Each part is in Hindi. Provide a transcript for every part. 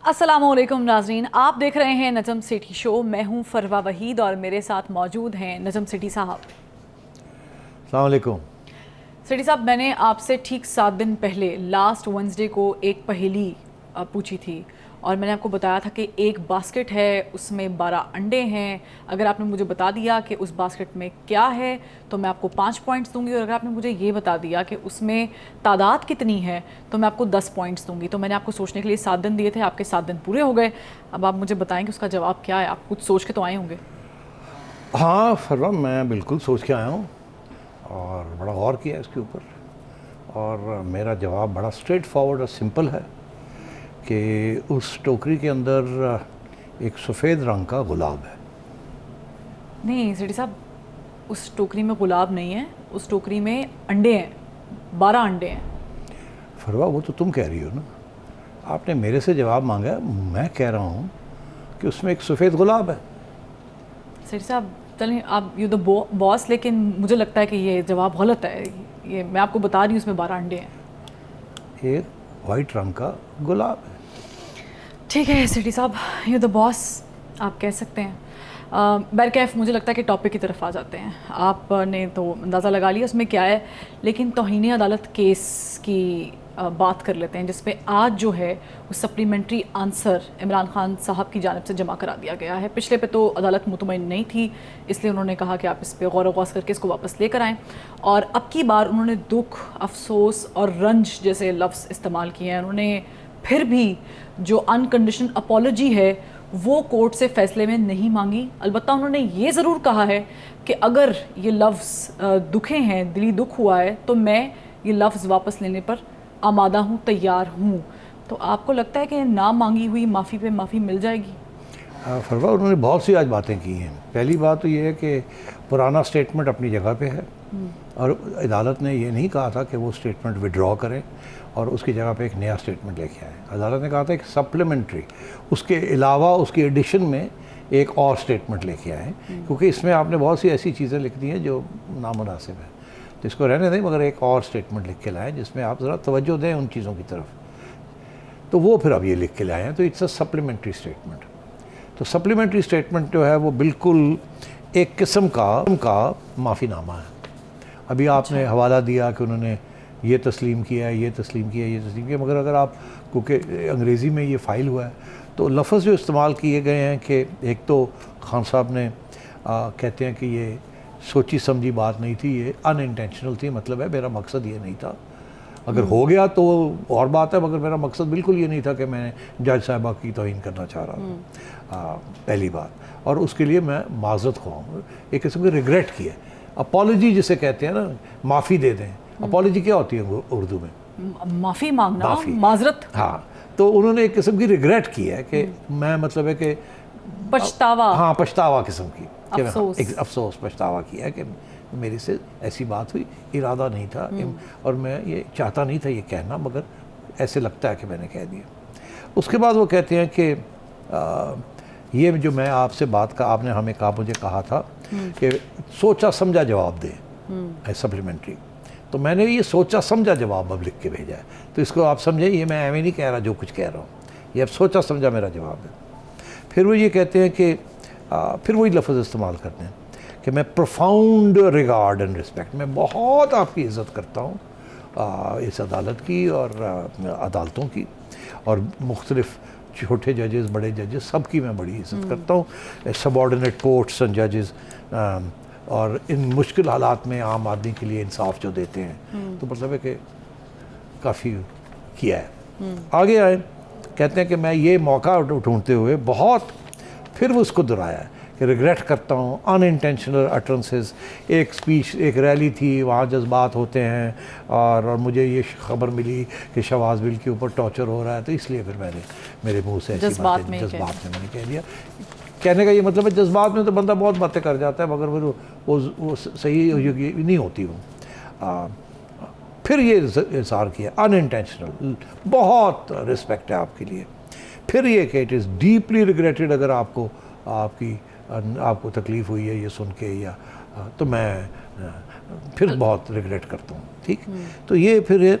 अस्सलामुअलैकुम नाजरीन, आप देख रहे हैं नजम सिटी शो। मैं हूं फरवा वहीद और मेरे साथ मौजूद हैं नजम सिटी साहब। अस्सलाम वालेकुम। सिटी साहब, मैंने आपसे ठीक 7 दिन पहले लास्ट वेडनेसडे को एक पहेली पूछी थी और मैंने आपको बताया था कि एक बास्केट है, उसमें 12 अंडे हैं। अगर आपने मुझे बता दिया कि उस बास्केट में क्या है तो मैं आपको 5 पॉइंट्स दूंगी, और अगर आपने मुझे ये बता दिया कि उसमें तादाद कितनी है तो मैं आपको 10 पॉइंट्स दूंगी। तो मैंने आपको सोचने के लिए 7 दिन दिए थे, आपके 7 दिन पूरे हो गए। अब आप मुझे बताएं कि उसका जवाब क्या है। आप कुछ सोच के तो आए होंगे। हाँ फरवा, मैं बिल्कुल सोच के आया हूँ और बड़ा गौर किया इसके ऊपर, और मेरा जवाब बड़ा स्ट्रेट फॉरवर्ड और सिंपल है कि उस टोकरी के अंदर एक सफ़ेद रंग का गुलाब है। नहीं सिटी साहब, उस टोकरी में गुलाब नहीं है, उस टोकरी में अंडे हैं, 12 अंडे हैं। फरवा, वो तो तुम कह रही हो ना, आपने मेरे से जवाब मांगा, मैं कह रहा हूँ कि उसमें एक सफ़ेद गुलाब है। सिटी साहब चलें, आप यू द बॉस, लेकिन मुझे लगता है कि ये जवाब गलत है। ये मैं आपको बता रही हूँ, उसमें 12 अंडे हैं। एक वाइट रंग का गुलाब है। ठीक है सिटी साहब, यू द बॉस, आप कह सकते हैं। बैरकैफ, मुझे लगता है कि टॉपिक की तरफ आ जाते हैं। आपने तो अंदाज़ा लगा लिया उसमें क्या है, लेकिन तौहीन अदालत केस की बात कर लेते हैं, जिसपे आज जो है वो सप्लीमेंट्री आंसर इमरान खान साहब की जानिब से जमा करा दिया गया है। पिछले पे तो अदालत मुतमईन नहीं थी, इसलिए उन्होंने कहा कि आप इस पर गौर वगौस करके इसको वापस लेकर आएँ। और अब की बार उन्होंने दुख, अफसोस और रंज जैसे लफ्ज़ इस्तेमाल किए हैं। उन्होंने फिर भी जो अनकंडीशन अपॉलॉजी है वो कोर्ट से फ़ैसले में नहीं मांगी। अलबत्ता उन्होंने ये ज़रूर कहा है कि अगर ये लफ्ज़ दुखे हैं, दिली दुख हुआ है, तो मैं ये लफ्ज़ वापस लेने पर आमादा हूँ, तैयार हूँ। तो आपको लगता है कि ना मांगी हुई माफ़ी पे माफ़ी मिल जाएगी? फरवा, उन्होंने बहुत सी आज बातें की हैं। पहली बात तो ये है कि पुराना स्टेटमेंट अपनी जगह पे है, और अदालत ने ये नहीं कहा था कि वो स्टेटमेंट विड्रॉ करें और उसकी जगह पे एक नया स्टेटमेंट लेके आए। अदालत ने कहा था कि सप्लीमेंट्री, उसके अलावा उसकी एडिशन में एक और स्टेटमेंट लेके आए, क्योंकि इसमें आपने बहुत सी ऐसी चीज़ें लिख दी हैं जो नामुनासिब है, तो इसको रहने दें, मगर एक और स्टेटमेंट लिख के लाएँ जिसमें आप ज़रा तवज्जो दें उन चीज़ों की तरफ। तो वो फिर अब ये लिख के लाए हैं, तो इट्स अ सप्लीमेंट्री स्टेटमेंट। तो सप्लीमेंट्री स्टेटमेंट जो है वो बिल्कुल एक किस्म का माफ़ीनामा है। अभी आपने हवाला दिया कि उन्होंने ये तस्लीम किया है, ये तस्लीम किया है, ये तस्लीम किया, मगर अगर आप, क्योंकि अंग्रेज़ी में ये फ़ाइल हुआ है, तो लफ्ज़ जो इस्तेमाल किए गए हैं कि एक तो खान साहब ने कहते हैं कि ये सोची समझी बात नहीं थी, ये अनइंटेंशनल थी, मतलब है मेरा मकसद ये नहीं था। अगर हो गया तो और बात है, मगर मेरा मकसद बिल्कुल ये नहीं था कि मैं जज साहिबा की तौहीन करना चाह रहा था। पहली बात, और उसके लिए मैं माजरत ख्वाह, एक किस्म की रिग्रेट की है। अपॉलॉजी जिसे कहते हैं ना, माफ़ी दे दें। अपॉलॉजी क्या होती है उर्दू में? माफ़ी मांगना, माजरत। हाँ, तो उन्होंने एक किस्म की रिग्रेट की है कि मैं, मतलब है कि पछतावा। हाँ, पछतावा किस्म की, अफसोस। एक अफसोस, पछतावा किया कि मेरे से ऐसी बात हुई, इरादा नहीं था, और मैं ये चाहता नहीं था ये कहना, मगर ऐसे लगता है कि मैंने कह दिया। उसके बाद वो कहते हैं कि ये जो मैं आपसे बात का, आपने हमें कहा, मुझे कहा था कि सोचा समझा जवाब दें सप्लीमेंट्री, तो मैंने ये सोचा समझा जवाब अब लिख के भेजा है। तो इसको आप समझे, ये मैं एवं नहीं कह रहा जो कुछ कह रहा हूँ, ये अब सोचा समझा मेरा जवाब है। फिर वो ये कहते हैं कि फिर वही लफ्ज़ इस्तेमाल करते हैं कि मैं प्रोफाउंड रिगार्ड एंड रिस्पेक्ट, मैं बहुत आपकी इज़्ज़त करता हूँ इस अदालत की और अदालतों की, और मुख्तलिफ़ छोटे जजेस, बड़े जजेस, सब की मैं बड़ी इज़्ज़त करता हूँ, सबॉर्डिनेट कोर्ट्स एंड जजेस, और इन मुश्किल हालात में आम आदमी के लिए इंसाफ जो देते हैं, तो मतलब है कि काफ़ी किया है। आगे आए, कहते हैं कि मैं ये मौका ढूंढते हुए बहुत, फिर वो उसको दोहराया है कि रिग्रेट करता हूँ अनइंटेंशनल अटरेंसेस। एक स्पीच, एक रैली थी, वहाँ जज्बात होते हैं, और मुझे ये खबर मिली कि शहबाज बिल के ऊपर टॉर्चर हो रहा है, तो इसलिए फिर मैंने मेरे मुंह से ऐसी जज्बात में मैंने कह दिया। कहने का ये मतलब है, जज्बात में तो बंदा बहुत बातें कर जाता है, मगर फिर वो सही नहीं होती वो। फिर ये इज़हार किया अनइंटेंशनल, बहुत रिस्पेक्ट है आपके लिए। फिर ये कि इट इज़ डीपली रिग्रेटेड, अगर आपको तकलीफ़ हुई है ये सुन के, या तो मैं फिर बहुत रिग्रेट करता हूँ। ठीक, तो ये फिर ये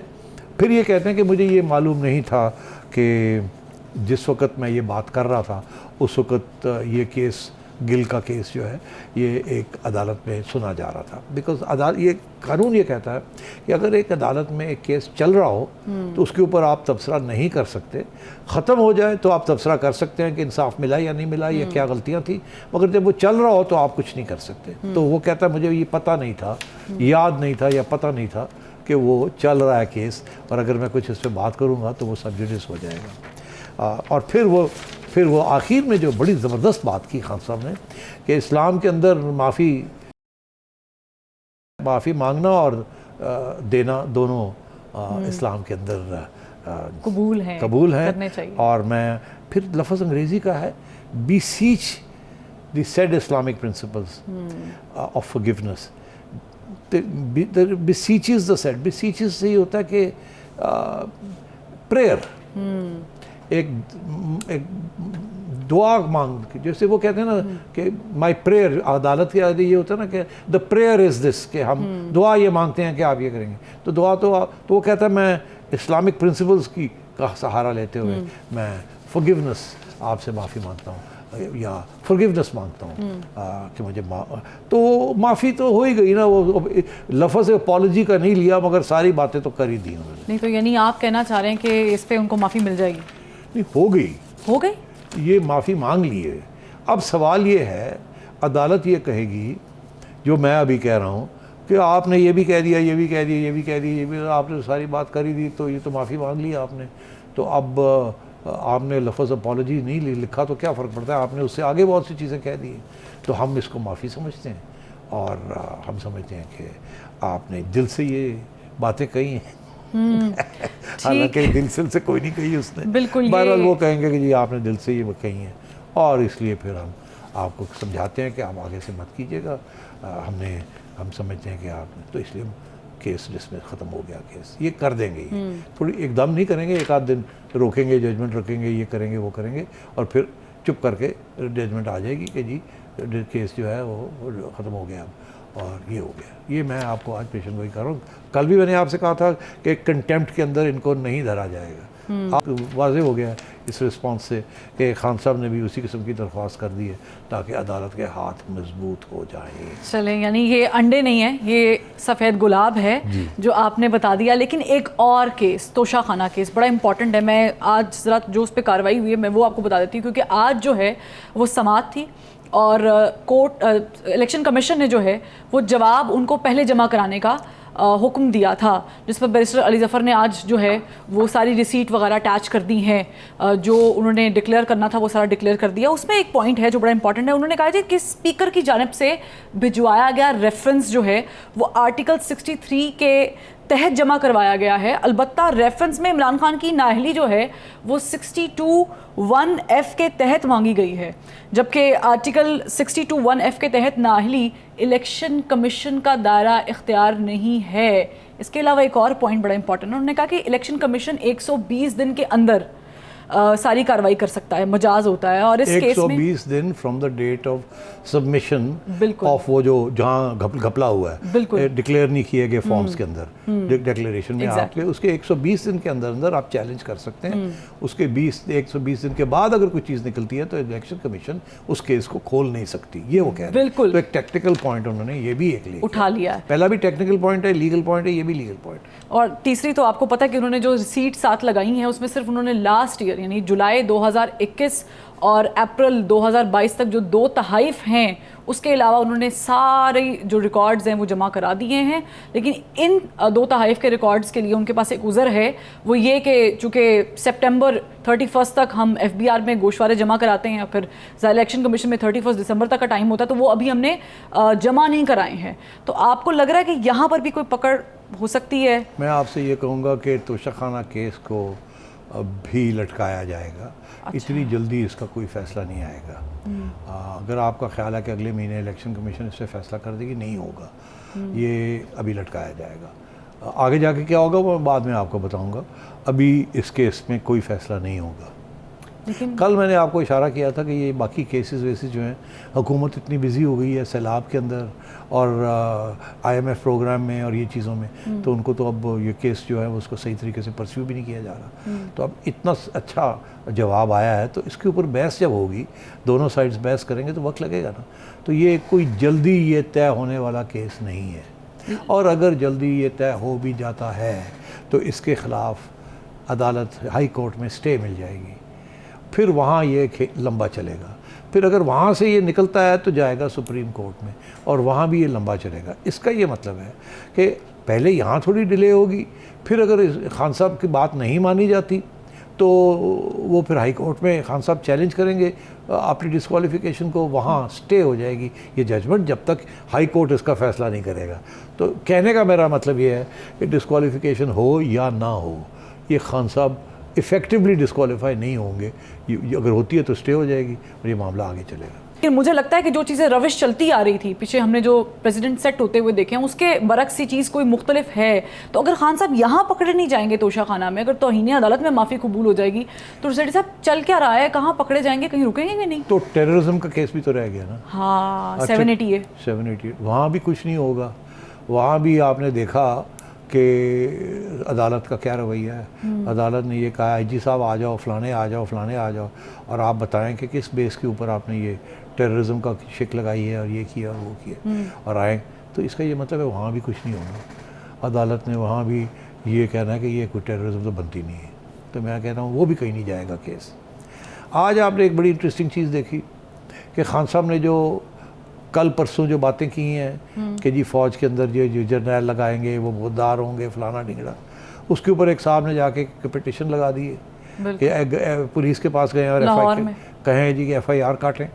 कहते हैं कि मुझे ये मालूम नहीं था कि जिस वक्त मैं ये बात कर रहा था उस वक्त ये केस, गिल का केस जो है, ये एक अदालत में सुना जा रहा था। बिकॉज अदालत, ये कानून ये कहता है कि अगर एक अदालत में एक केस चल रहा हो तो उसके ऊपर आप तबसरा नहीं कर सकते। ख़त्म हो जाए तो आप तबसरा कर सकते हैं कि इंसाफ मिला या नहीं मिला, या क्या गलतियाँ थी, मगर जब वो चल रहा हो तो आप कुछ नहीं कर सकते। तो वो कहता है मुझे ये पता नहीं था, याद नहीं था या पता नहीं था कि वो चल रहा है केस, और अगर मैं कुछ इस पर बात करूँगा तो वो सब जुडिस हो जाएगा। और फिर वो आखिर में जो बड़ी ज़बरदस्त बात की खान साहब ने कि इस्लाम के अंदर माफ़ी मांगना और देना दोनों इस्लाम के अंदर कबूल है करने चाहिए। और मैं फिर लफ्ज़ अंग्रेज़ी का है, beseech the said Islamic principles of forgiveness. beseeches the said, beseeches से ये होता है कि प्रेयर, एक दुआ मांग, जैसे वो कहते हैं ना कि माई प्रेयर, अदालत के आगे ये होता है ना कि द प्रेयर इज़ दिस, कि हम दुआ ये मांगते हैं कि आप ये करेंगे। तो दुआ तो वो कहता है मैं इस्लामिक प्रिंसिपल्स का सहारा लेते हुए मैं फॉरगिवनेस, आपसे माफ़ी मांगता हूँ या फॉरगिवनेस मांगता हूँ कि मुझे तो माफ़ी तो हो ही गई ना। वो लफ्ज़ अपॉलॉजी का नहीं लिया, मगर सारी बातें तो कर ही दी उन्होंने। नहीं तो यानी आप कहना चाह रहे हैं कि इस पे उनको माफ़ी मिल जाएगी? नहीं, हो गई, ये माफ़ी मांग लिए। अब सवाल ये है, अदालत ये कहेगी, जो मैं अभी कह रहा हूँ कि आपने ये भी कह दिया, ये भी कह दिया, ये भी कह दिया, ये भी, आपने सारी बात कर ही दी, तो ये तो माफ़ी मांग ली आपने, तो अब आपने लफ्ज़ अपॉलॉजी नहीं लिखा तो क्या फ़र्क पड़ता है, आपने उससे आगे बहुत सी चीज़ें कह दी। तो हम इसको माफ़ी समझते हैं, और हम समझते हैं कि आपने दिल से ये बातें कही हैं। हालांकि दिल से कोई नहीं कही उसने, बिल्कुल। बहरहाल वो कहेंगे कि जी आपने दिल से ये कही हैं, और इसलिए फिर हम आपको समझाते हैं कि आप आगे से मत कीजिएगा। हम समझते हैं कि आपने, तो इसलिए केस जिसमें ख़त्म हो गया केस, ये कर देंगे। ये थोड़ी एकदम नहीं करेंगे, एक आध दिन रोकेंगे, जजमेंट रखेंगे, ये करेंगे वो करेंगे, और फिर चुप करके जजमेंट आ जाएगी कि जी केस जो है वो ख़त्म हो गया और ये हो गया। ये मैं आपको आज पेशन गोई कर रहा हूँ। कल भी मैंने आपसे कहा था कि कंटेम्प्ट के अंदर इनको नहीं धरा जाएगा। आप वाज़े हो गया इस रिस्पॉन्स से कि खान साहब ने भी उसी किस्म की दरख्वास्त कर दी है ताकि अदालत के हाथ मजबूत हो जाए। चलें, यानी ये अंडे नहीं है, ये सफ़ेद गुलाब है जो आपने बता दिया। लेकिन एक और केस, तोशा खाना केस, बड़ा इंपॉर्टेंट है। मैं आज ज़रा जो उस पर कार्रवाई हुई है मैं वो आपको बता देती हूँ, क्योंकि आज जो है वो समाअत थी और कोर्ट इलेक्शन कमीशन ने जो है वो जवाब उनको पहले जमा कराने का हुक्म दिया था, जिस पर बैरिस्टर अली ज़फ़र ने आज जो है वो सारी रिसीट वगैरह अटैच कर दी हैं, जो उन्होंने डिक्लेयर करना था वो सारा डिक्लेयर कर दिया। उसमें एक पॉइंट है जो बड़ा इंपॉर्टेंट है। उन्होंने कहा था कि स्पीकर की जानिब से भिजवाया गया रेफरेंस जो है वो आर्टिकल 63 के तहत जमा करवाया गया है। अलबत्ता रेफरेंस में इमरान खान की नाअहली जो है वो 62(1)(f के तहत मांगी गई है, जबकि आर्टिकल 62(1)(f के तहत नाअहली इलेक्शन कमीशन का दायरा इख्तियार नहीं है। इसके अलावा एक और पॉइंट बड़ा इंपॉर्टेंट है। उन्होंने कहा कि इलेक्शन कमीशन 120 दिन के अंदर सारी कार्रवाई कर सकता है, मजाज होता है। और इस केस में 120 दिन from the date of submission of वो जो जहाँ घपला हुआ है, डिक्लेयर नहीं किए गए फॉर्म्स के अंदर, डिक्लेरेशन में आपके उसके 120 दिन के अंदर आप चैलेंज कर सकते हैं। उसके 120 दिन के बाद अगर कोई चीज़ निकलती है तो इलेक्शन कमीशन उस केस को खोल नहीं सकती, ये वो कह रहे हैं। तो एक टेक्निकल पॉइंट उन्होंने ये भी एक उठा लिया है। पहला भी टेक्निकल पॉइंट है, लीगल पॉइंट है, ये भी लीगल पॉइंट। और तीसरी तो आपको पता है कि उन्होंने जो रिसीट साथ लगाई हैं उसमें सिर्फ उन्होंने लास्ट ईयर यानी जुलाई 2021 और अप्रैल 2022 तक जो 2 तहाइफ हैं उसके अलावा उन्होंने सारे जो रिकॉर्ड्स हैं वो जमा करा दिए हैं। लेकिन इन 2 तहाइफ के रिकॉर्ड्स के लिए उनके पास एक उज़र है, वो ये कि चूँकि सितंबर 31 तक हम FBR में गोशवारे जमा कराते हैं, फिर इलेक्शन कमीशन में 31 दिसंबर तक का टाइम होता है, तो वो अभी हमने जमा नहीं कराए हैं। तो आपको लग रहा है कि यहाँ पर भी कोई पकड़ हो सकती है? मैं आपसे ये कहूँगा कि तोशा खाना केस को भी लटकाया जाएगा। अच्छा। इतनी जल्दी इसका कोई फ़ैसला नहीं आएगा। अगर आपका ख्याल है कि अगले महीने इलेक्शन कमीशन इस पर फ़ैसला कर देगी, नहीं होगा, ये अभी लटकाया जाएगा। आगे जाके क्या होगा वो बाद में आपको बताऊंगा। अभी इस केस में कोई फ़ैसला नहीं होगा। लेकिन कल मैंने आपको इशारा किया था कि ये बाकी केसेस वेसेस जो हैं, हुकूमत इतनी बिजी हो गई है सैलाब के अंदर और IMF प्रोग्राम में और ये चीज़ों में, तो उनको तो अब ये केस जो है वो उसको सही तरीके से परस्यू भी नहीं किया जा रहा। तो अब इतना अच्छा जवाब आया है, तो इसके ऊपर बहस जब होगी, दोनों साइड्स बहस करेंगे तो वक्त लगेगा ना। तो ये कोई जल्दी ये तय होने वाला केस नहीं है, और अगर जल्दी ये तय हो भी जाता है तो इसके ख़िलाफ़ अदालत हाई कोर्ट में स्टे मिल जाएगी, फिर वहाँ ये लंबा चलेगा। फिर अगर वहाँ से ये निकलता है तो जाएगा सुप्रीम कोर्ट में, और वहाँ भी ये लंबा चलेगा। इसका ये मतलब है कि पहले यहाँ थोड़ी डिले होगी, फिर अगर खान साहब की बात नहीं मानी जाती तो वो फिर हाई कोर्ट में खान साहब चैलेंज करेंगे अपनी डिस्क्वालिफिकेशन को, वहाँ स्टे हो जाएगी ये जजमेंट जब तक हाई कोर्ट इसका फ़ैसला नहीं करेगा। तो कहने का मेरा मतलब ये है कि डिस्क्वालिफिकेशन हो या ना हो, ये खान साहब इफ़ेक्टिवली डिस्क्वालीफाई नहीं होंगे। अगर होती है तो स्टे हो जाएगी और ये मामला आगे चलेगा। लेकिन मुझे लगता है कि जो चीज़ें रविश चलती आ रही थी पीछे, हमने जो प्रेसिडेंट सेट होते हुए देखे हैं, उसके बरक्स सी चीज़ कोई मुख्तलिफ है। तो अगर खान साहब यहाँ पकड़े नहीं जाएंगे तोशा खाना में, अगर तौहीन अदालत में माफ़ी कबूल हो जाएगी, तो सेठी साहब चल क्या रहा है, कहाँ पकड़े जाएंगे, कहीं रुकेंगे भी नहीं। तो टेररिज्म का केस भी तो रह गया ना। हाँ, 788 वहाँ भी कुछ नहीं होगा। वहाँ भी आपने देखा कि अदालत का क्या रवैया है। अदालत ने ये कहा IG साहब आ जाओ, फ़लाने आ जाओ, फ़लाने आ जाओ, और आप बताएं कि किस बेस के ऊपर आपने ये टेररिज्म का शिक लगाई है और ये किया और वो किया, और आए। तो इसका ये मतलब है वहाँ भी कुछ नहीं होगा। अदालत ने वहाँ भी ये कहना है कि ये कोई टेररिज्म तो बनती नहीं है। तो मैं कह रहा हूँ वो भी कहीं नहीं जाएगा केस। आज आपने एक बड़ी इंटरेस्टिंग चीज़ देखी कि खान साहब ने जो कल परसों जो बातें की हैं कि जी फ़ौज के अंदर जो जर्नैल लगाएंगे वो मुद्दार होंगे, फलाना ढिंगड़ा, उसके ऊपर एक साहब ने जाके पिटिशन लगा दी है कि पुलिस के पास गए और कहें जी कि FIR काटें।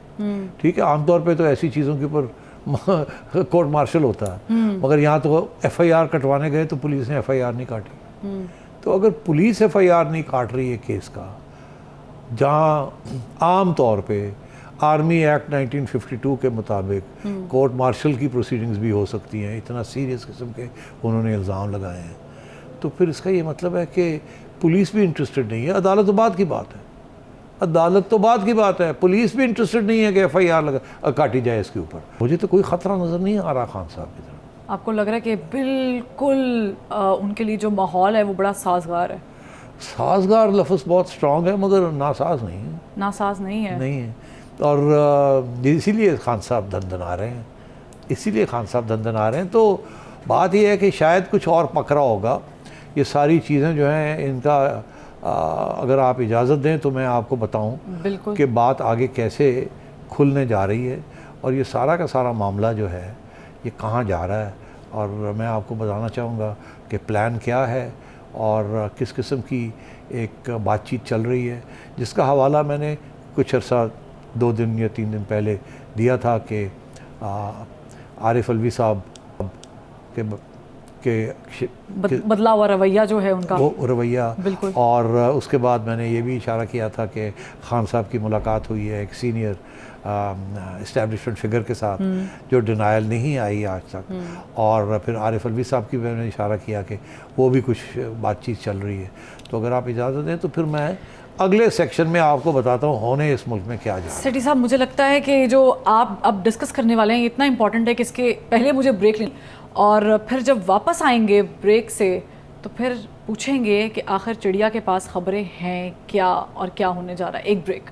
ठीक है, आमतौर पे तो ऐसी चीज़ों के ऊपर कोर्ट मार्शल होता है, मगर यहाँ तो FIR कटवाने गए तो पुलिस ने FIR नहीं काटी। तो अगर पुलिस FIR नहीं काट रही है केस का, जहाँ आम तौर पे आर्मी एक्ट 1952 के मुताबिक कोर्ट मार्शल की प्रोसीडिंग्स भी हो सकती हैं, इतना सीरियस किस्म के उन्होंने इल्ज़ाम लगाए हैं, तो फिर इसका ये मतलब है कि पुलिस भी इंटरेस्टेड नहीं है। अदालत तो बात की बात है, अदालत तो बात की बात है, पुलिस भी इंटरेस्टेड नहीं है कि FIR काटी जाए इसके ऊपर। मुझे तो कोई ख़तरा नज़र नहीं आ रहा खान साहब की तरफ। आपको लग रहा है कि बिल्कुल उनके लिए जो माहौल है वो बड़ा साजगार है? साजगार लफ्ज़ बहुत स्ट्रॉन्ग है, मगर नासाज नहीं है। नासाज नहीं है, नहीं है। और इसीलिए खान साहब धंधना रहे हैं, इसीलिए खान साहब धंधना रहे हैं। तो बात यह है कि शायद कुछ और पकड़ा होगा। ये सारी चीज़ें जो हैं इनका अगर आप इजाज़त दें तो मैं आपको बताऊं कि बात आगे कैसे खुलने जा रही है, और ये सारा का सारा मामला जो है ये कहाँ जा रहा है, और मैं आपको बताना चाहूँगा कि प्लान क्या है और किस किस्म की एक बातचीत चल रही है, जिसका हवाला मैंने कुछ अर्सा 2 दिन या 3 दिन पहले दिया था कि आरिफ अलवी साहब के बदला हुआ रवैया जो है उनका, वो रवैया। और उसके बाद मैंने ये भी इशारा किया था कि खान साहब की मुलाकात हुई है एक सीनियर इस्टेब्लिशमेंट फिगर के साथ जो डिनायल नहीं आई आज तक, और फिर आरिफ अलवी साहब की मैंने इशारा किया कि वो भी कुछ बातचीत चल रही है। तो अगर आप इजाज़त दें तो फिर मैं अगले सेक्शन में आपको बताता हूँ होने इस मुल्क में क्या जा रहा है। सेठी साहब, मुझे लगता है कि जो आप अब डिस्कस करने वाले हैं इतना इंपॉर्टेंट है कि इसके पहले मुझे ब्रेक लें, और फिर जब वापस आएंगे ब्रेक से तो फिर पूछेंगे कि आखिर चिड़िया के पास खबरें हैं क्या और क्या होने जा रहा है। एक ब्रेक।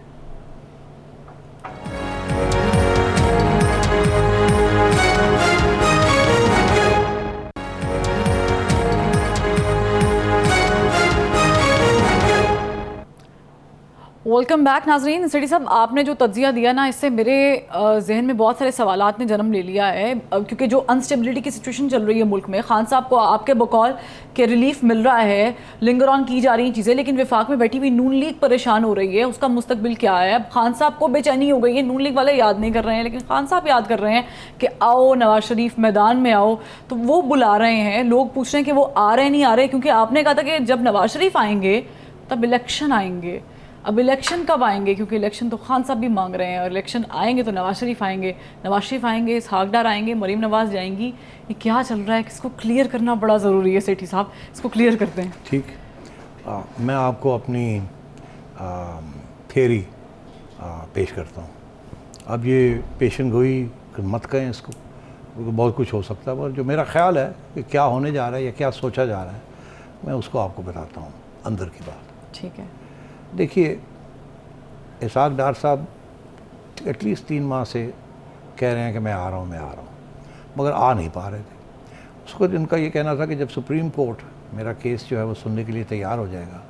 वेलकम बैक नाजरीन। सेठी साहब, आपने जो तज्जिया दिया ना, इससे मेरे जहन में बहुत सारे सवालात ने जन्म ले लिया है, क्योंकि जो अनस्टेबिलिटी की सिचुएशन चल रही है मुल्क में, खान साहब को आपके बकौल के रिलीफ मिल रहा है, लिंगर ऑन की जा रही चीज़ें, लेकिन विफाक में बैठी हुई नून लीग परेशान हो रही है, उसका मुस्तकबिल क्या है। अब खान साहब को बेचैनी हो गई है, नून लीग वाले याद नहीं कर रहे हैं, लेकिन खान साहब याद कर रहे हैं कि आओ नवाज शरीफ मैदान में आओ, तो वो बुला रहे हैं। लोग पूछ रहे हैं कि वो आ रहे नहीं आ रहे, क्योंकि आपने कहा था कि जब नवाज शरीफ आएंगे तब इलेक्शन आएंगे। अब इलेक्शन कब आएंगे, क्योंकि इलेक्शन तो खान साहब भी मांग रहे हैं, और इलेक्शन आएंगे तो नवाज शरीफ आएंगे, इसहाक डार आएंगे, मरीम नवाज जाएंगी। ये क्या चल रहा है, इसको क्लियर करना बड़ा ज़रूरी है। सेठी साहब, इसको क्लियर करते हैं। ठीक, मैं आपको अपनी थियरी पेश करता हूँ। अब ये पेशन गोई मत कहें इसको, क्योंकि बहुत कुछ हो सकता है, पर जो मेरा ख्याल है कि क्या होने जा रहा है या क्या सोचा जा रहा है, मैं उसको आपको बताता हूँ अंदर की बात। ठीक है। देखिए, इसहाक डार साहब एटलीस्ट 3 माह से कह रहे हैं कि मैं आ रहा हूँ, मगर आ नहीं पा रहे थे। उसको इनका ये कहना था कि जब सुप्रीम कोर्ट मेरा केस जो है वो सुनने के लिए तैयार हो जाएगा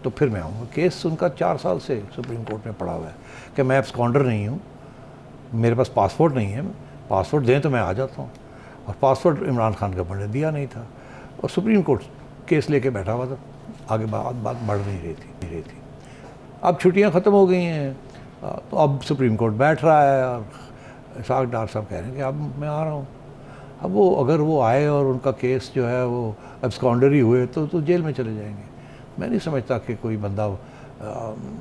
तो फिर मैं आऊँगा। केस उनका 4 साल से सुप्रीम कोर्ट में पड़ा हुआ है कि मैं एब्सकॉन्डर नहीं हूँ, मेरे पास पासपोर्ट नहीं है, पासपोर्ट दें तो मैं आ जाता हूँ। और पासपोर्ट इमरान खान गवर्नमेंट ने दिया नहीं था और सुप्रीम कोर्ट केस लेके बैठा हुआ था, आगे बात बढ़ नहीं रही थी। अब छुट्टियाँ ख़त्म हो गई हैं तो अब सुप्रीम कोर्ट बैठ रहा है और इसहाक डार साहब कह रहे हैं कि अब मैं आ रहा हूँ। अब वो अगर वो आए और उनका केस जो है वो एब्सकॉन्डर ही हुए तो जेल में चले जाएंगे। मैं नहीं समझता कि कोई बंदा